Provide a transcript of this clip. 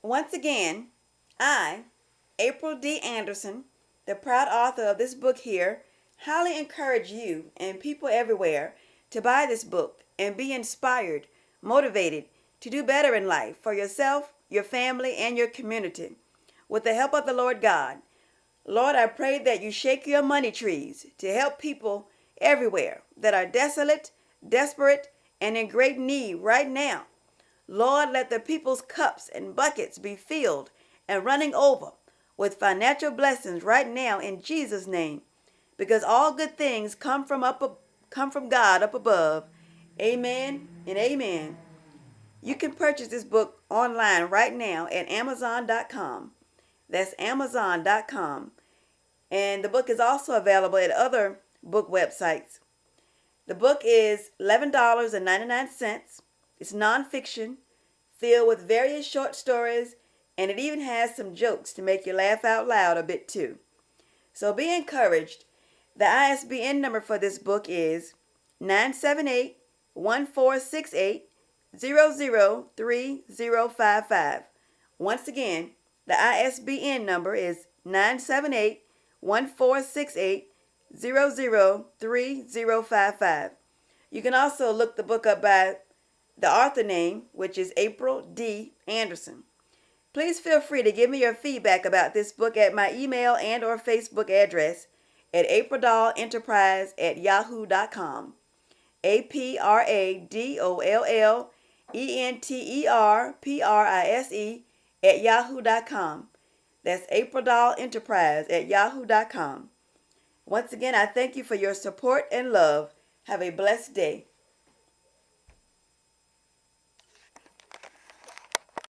Once again, I, April D. Anderson, the proud author of this book here, highly encourage you and people everywhere to buy this book and be inspired, motivated to do better in life for yourself, your family, and your community. With the help of the Lord God, Lord, I pray that you shake your money trees to help people everywhere that are desolate, desperate, and in great need right now. Lord, let the people's cups and buckets be filled and running over with financial blessings right now in Jesus' name, because all good things come from God up above. Amen and amen. You can purchase this book online right now at Amazon.com. That's Amazon.com. And the book is also available at other book websites. The book is $11.99. It's nonfiction, filled with various short stories, and it even has some jokes to make you laugh out loud a bit too. So be encouraged. The ISBN number for this book is 978 1468 003055. Once again, the ISBN number is 978 1468 003055. You can also look the book up by the author name, which is April D. Anderson. Please feel free to give me your feedback about this book at my email and or Facebook address at aprildoll@yahoo.com. APRADOLLENTERPRISE@yahoo.com. That's aprildoll@yahoo.com. Once again, I thank you for your support and love. Have a blessed day.